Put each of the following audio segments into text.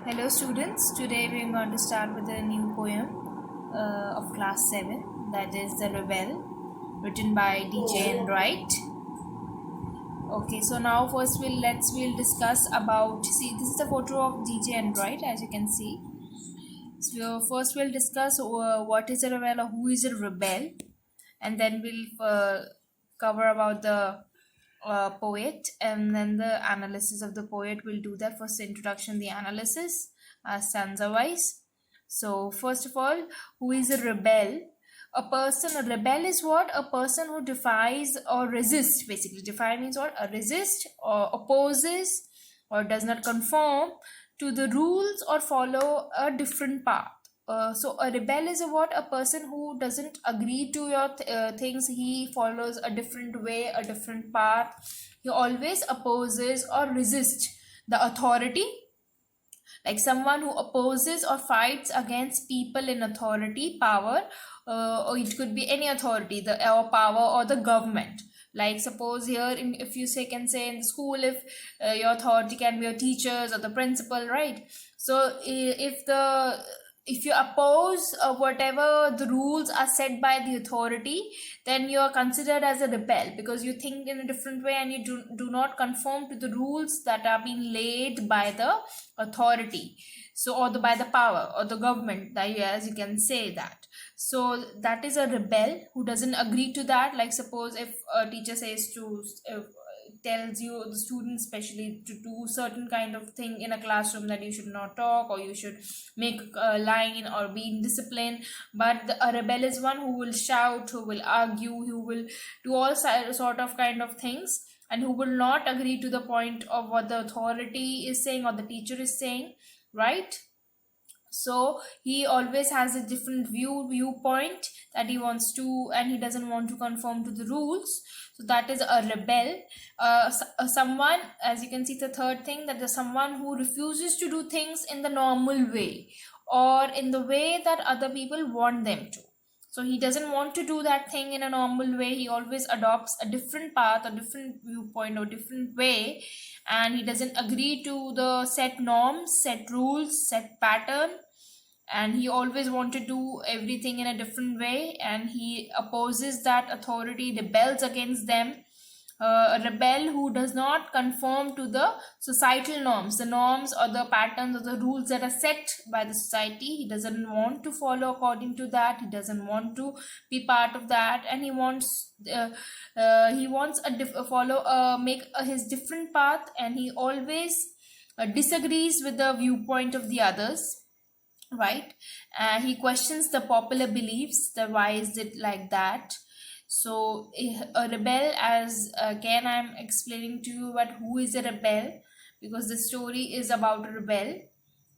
Hello students, today we are going to start with a new poem of class 7, that is The Rebel, written by DJ Enright. Okay, so now first we'll discuss about, see, this is a photo of DJ Enright, as you can see. So first we'll discuss what is a rebel or who is a rebel, and then we'll cover about the poet, and then the analysis of the poet. We'll do that. First introduction, the analysis, stanza wise. So first of all, who is a rebel? A rebel is what? A person who defies or resists. Basically, defy means what? Resist or opposes or does not conform to the rules or follow a different path. So a rebel is a what? A person who doesn't agree to your things. He follows a different way, a different path. He always opposes or resists the authority, like someone who opposes or fights against people in authority, power, or it could be any authority, the or power or the government. Like suppose here, if you say can say in the school, if your authority can be your teachers or the principal, right? So if you oppose whatever the rules are set by the authority, then you are considered as a rebel, because you think in a different way and you do not conform to the rules that are being laid by the authority, so or by the power or the government, that as you can say that. So that is a rebel who doesn't agree to that. Like suppose if a teacher says to tells you, the students especially, to do certain kind of thing in a classroom, that you should not talk or you should make a line or be in discipline. But a rebel is one who will shout, who will argue, who will do all sort of kind of things, and who will not agree to the point of what the authority is saying or the teacher is saying, right? So he always has a different viewpoint that he wants to, and he doesn't want to conform to the rules. So that is a rebel. Someone, as you can see, the third thing, that is someone who refuses to do things in the normal way or in the way that other people want them to. So he doesn't want to do that thing in a normal way. He always adopts a different path, a different viewpoint, or different way, and he doesn't agree to the set norms, set rules, set pattern, and he always want to do everything in a different way, and he opposes that authority, rebels against them. A rebel who does not conform to the societal norms, the norms or the patterns or the rules that are set by the society. He doesn't want to follow according to that. He doesn't want to be part of that, and he wants follow make his different path, and he always disagrees with the viewpoint of the others, right? He questions the popular beliefs, that why is it like that. So a rebel, as again I'm explaining to you what who is a rebel, because the story is about a rebel,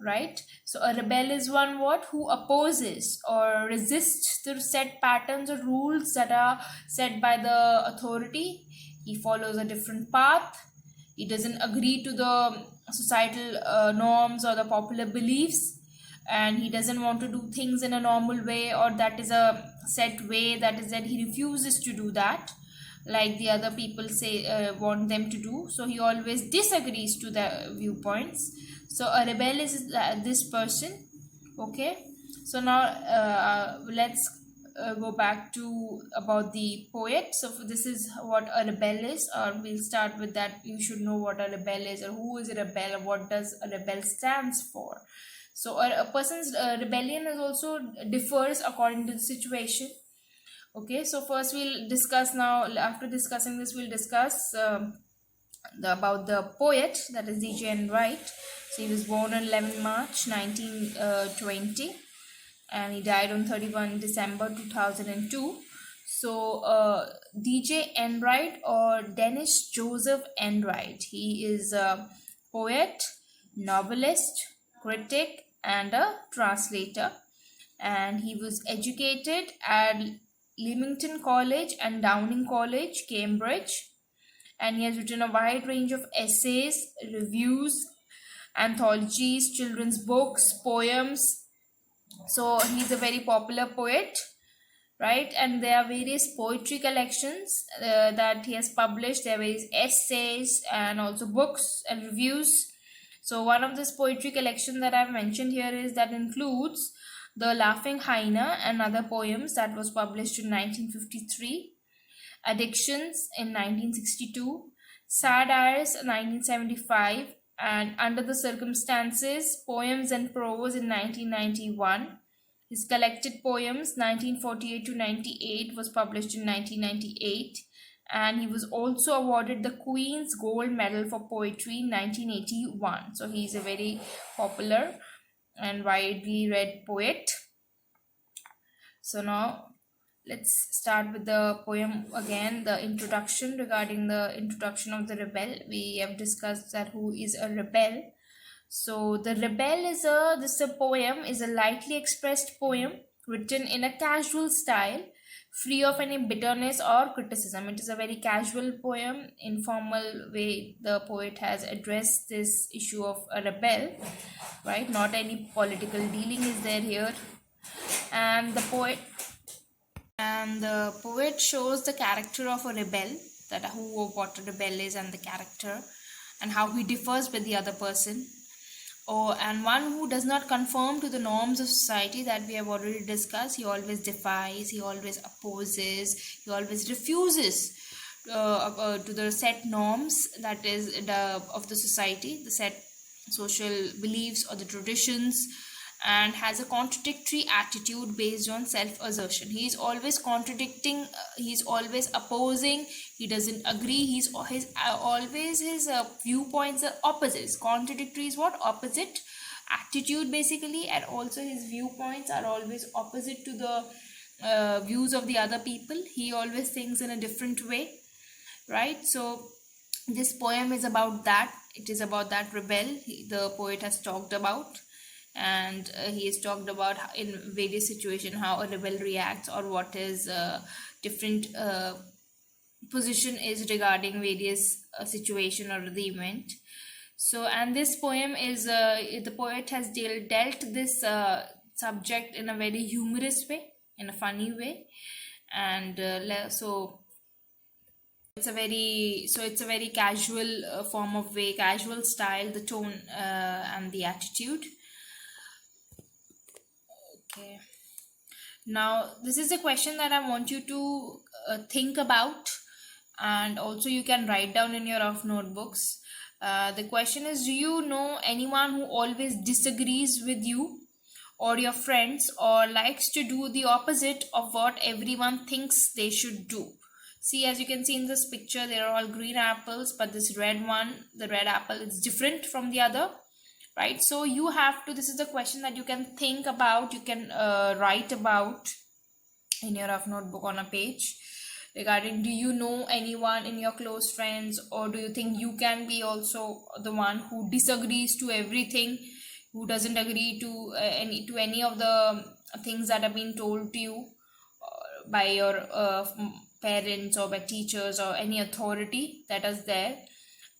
right? So a rebel is one what? Who opposes or resists the set patterns or rules that are set by the authority. He follows a different path. He doesn't agree to the societal norms or the popular beliefs, and he doesn't want to do things in a normal way, or that is a set way, that is that he refuses to do that like the other people say want them to do. So he always disagrees to the viewpoints. So a rebel is this person. Okay, so now let's go back to about the poet. So this is what a rebel is, or we'll start with that. You should know what a rebel is, or who is a rebel, or what does a rebel stands for. So a person's rebellion is also differs according to the situation. Okay, so first we'll discuss now. After discussing this, we'll discuss about the poet, that is DJ Enright. So he was born on 11 March 1920, and he died on 31 December 2002. So DJ Enright, or Dennis Joseph Enright, he is a poet, novelist, critic, and a translator, and he was educated at Leamington College and Downing College, Cambridge, and he has written a wide range of essays, reviews, anthologies, children's books, poems. So he's a very popular poet, right? And there are various poetry collections that he has published. There are various essays and also books and reviews. So one of this poetry collection that I've mentioned here is that includes The Laughing Hyena and Other Poems that was published in 1953, Addictions in 1962, Sad Eyes 1975, and Under the Circumstances, Poems and Prose in 1991. His collected poems 1948 to 98 was published in 1998, and he was also awarded the Queen's Gold Medal for Poetry in 1981. So he's a very popular and widely read poet. So now let's start with the poem again, the introduction. Regarding the introduction of the rebel, we have discussed that who is a rebel. So the rebel is a poem is a lightly expressed poem written in a casual style, free of any bitterness or criticism. It is a very casual poem, informal way the poet has addressed this issue of a rebel, right? Not any political dealing is there here. And the poet shows the character of a rebel, that what a rebel is, and the character and how he differs with the other person, and one who does not conform to the norms of society that we have already discussed. He always defies, he always opposes, he always refuses to the set norms that is of the society, the set social beliefs or the traditions, and has a contradictory attitude based on self-assertion. He is always contradicting, he's always opposing, he doesn't agree, his viewpoints are opposites. Contradictory is what? Opposite attitude basically, and also his viewpoints are always opposite to the views of the other people. He always thinks in a different way, right? So this poem is about that. It is about that rebel the poet has talked about, and he has talked about in various situations how a rebel reacts, or what his different position is regarding various situation or the event. So, and this poem is the poet has dealt this subject in a very humorous way, in a funny way, and so it's a very casual form of way, casual style, the tone and the attitude. Okay. Now, this is a question that I want you to think about, and also you can write down in your off notebooks. The question is, do you know anyone who always disagrees with you or your friends, or likes to do the opposite of what everyone thinks they should do? See, as you can see in this picture, they are all green apples, but this red one, the red apple, is different from the other. Right, so you have to, this is the question that you can think about, you can write about in your rough notebook on a page, regarding, do you know anyone in your close friends, or do you think you can be also the one who disagrees to everything, who doesn't agree to any of the things that have been told to you by your parents or by teachers or any authority that is there?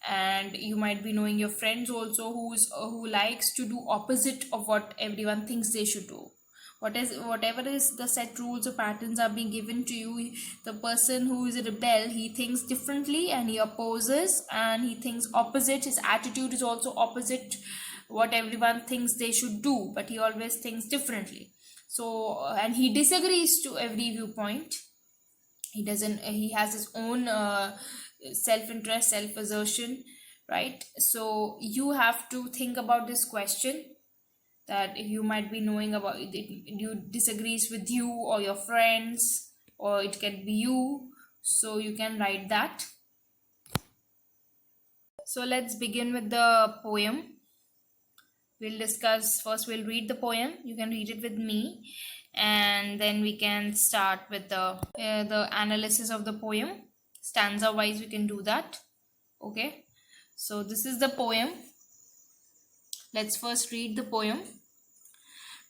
And you might be knowing your friends also who likes to do opposite of what everyone thinks they should do. Whatever is the set rules or patterns are being given to you, the person who is a rebel, he thinks differently and he opposes and he thinks opposite. His attitude is also opposite what everyone thinks they should do, but he always thinks differently. So and he disagrees to every viewpoint. He has his own self-interest, self-assertion, right? So you have to think about this question, that if you might be knowing about it, you disagrees with you or your friends, or it can be you, so you can write that. So let's begin with the poem. We'll read the poem. You can read it with me, and then we can start with the analysis of the poem. Stanza wise we can do that. Okay, so this is the poem. Let's first read the poem.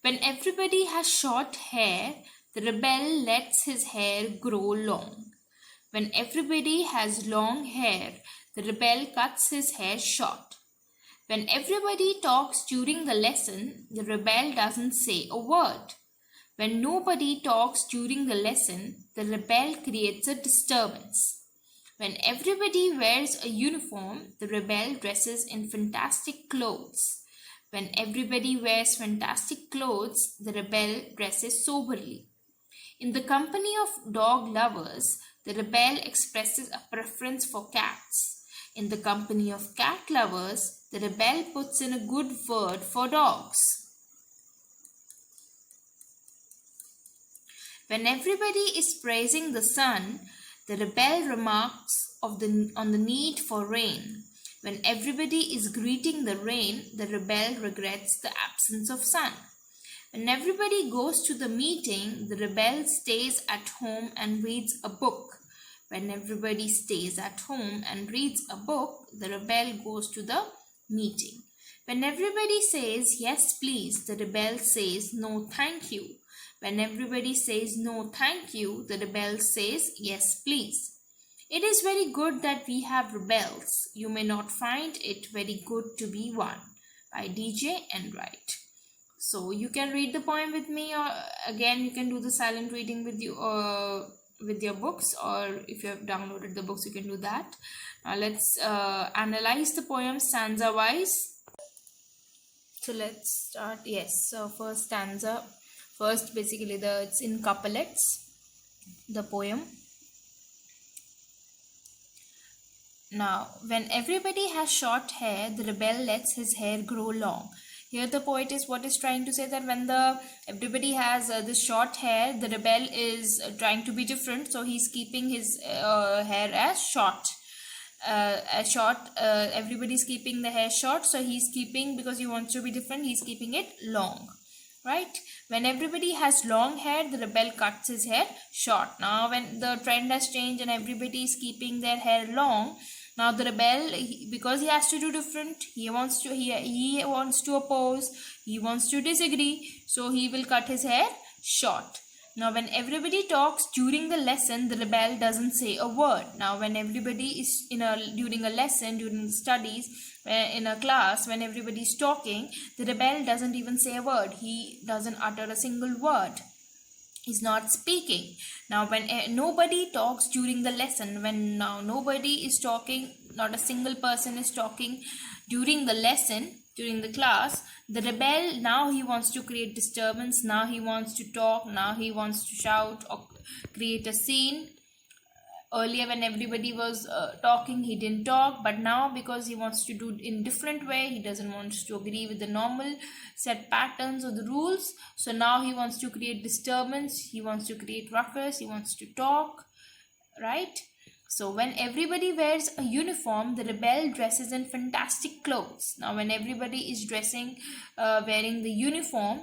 When everybody has short hair, the rebel lets his hair grow long. When everybody has long hair, the rebel cuts his hair short. When everybody talks during the lesson, the rebel doesn't say a word. When nobody talks during the lesson, the rebel creates a disturbance. When everybody wears a uniform, the rebel dresses in fantastic clothes. When everybody wears fantastic clothes, the rebel dresses soberly. In the company of dog lovers, the rebel expresses a preference for cats. In the company of cat lovers, the rebel puts in a good word for dogs. When everybody is praising the sun, the rebel remarks on the need for rain. When everybody is greeting the rain, the rebel regrets the absence of sun. When everybody goes to the meeting, the rebel stays at home and reads a book. When everybody stays at home and reads a book, the rebel goes to the meeting. When everybody says yes please, the rebel says no thank you. When everybody says no thank you, the rebel says yes please. It is very good that we have rebels. You may not find it very good to be one. By DJ Enright. So you can read the poem with me, or again you can do the silent reading with you with your books, or if you have downloaded the books you can do that. Now let's analyze the poem stanza wise. So let's start. Yes, so first stanza, first basically it's in couplets, the poem. Now, when everybody has short hair, the rebel lets his hair grow long. Here the poet is trying to say that when everybody has this short hair, the rebel is trying to be different, so he's keeping his hair as short. Everybody's keeping the hair short, so he's keeping, because he wants to be different, he's keeping it long. Right? When everybody has long hair, the rebel cuts his hair short. Now when the trend has changed and everybody is keeping their hair long, now the rebel, because he has to do different, he wants to oppose, he wants to disagree, so he will cut his hair short. Now when everybody talks during the lesson, the rebel doesn't say a word. Now when everybody is during a lesson, during the studies, in a class, when everybody is talking, the rebel doesn't even say a word. He doesn't utter a single word. He's not speaking. Now when nobody talks during the lesson, when now nobody is talking, not a single person is talking during the lesson, during the class, the rebel, now he wants to create disturbance, now he wants to talk, now he wants to shout or create a scene. Earlier when everybody was talking, he didn't talk, but now because he wants to do it in different way, he doesn't want to agree with the normal set patterns or the rules, so now he wants to create disturbance, he wants to create ruckus, he wants to talk, right? So when everybody wears a uniform, the rebel dresses in fantastic clothes. Now when everybody is wearing the uniform,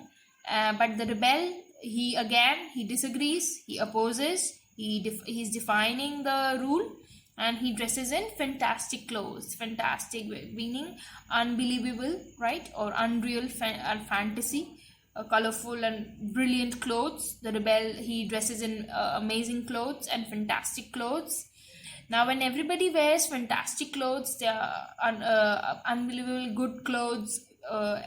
but the rebel, he disagrees, he opposes, he's defining the rule, and he dresses in fantastic clothes. Fantastic meaning unbelievable, right, or unreal fantasy. Colorful and brilliant clothes. The rebel, he dresses in amazing clothes and fantastic clothes. Now when everybody wears fantastic clothes, they are unbelievable good clothes,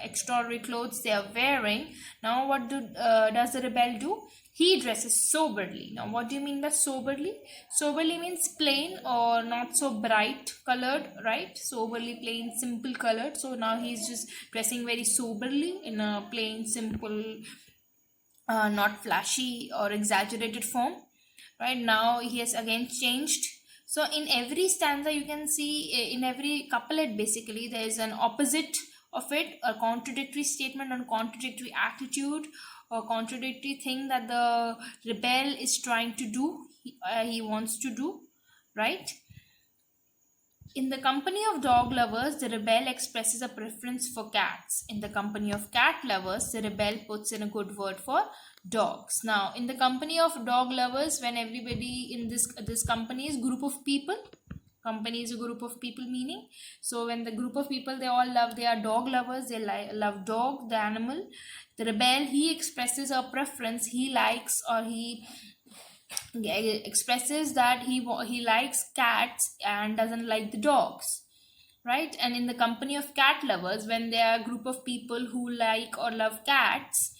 extraordinary clothes they are wearing. Now what does the rebel do? He dresses soberly. Now what do you mean by soberly? Soberly means plain or not so bright colored, right? Soberly, plain, simple colored. So now he's just dressing very soberly in a plain, simple, not flashy or exaggerated form. Right? Now he has again changed. So in every stanza you can see, in every couplet basically, there is an opposite of it, a contradictory statement and contradictory attitude or contradictory thing that the rebel is trying to do, he wants to do, right? In the company of dog lovers, the rebel expresses a preference for cats. In the company of cat lovers, the rebel puts in a good word for dogs. Now, in the company of dog lovers, when everybody in this company is group of people, company is a group of people meaning. So when the group of people, they are dog lovers, they love dog, the animal. The rebel, he expresses a preference, he likes or he expresses that he likes cats and doesn't like the dogs, right? And in the company of cat lovers, when they are a group of people who like or love cats,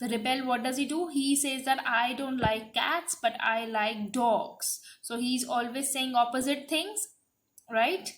The rebel, what does he do? He says that I don't like cats, but I like dogs. So he's always saying opposite things, right?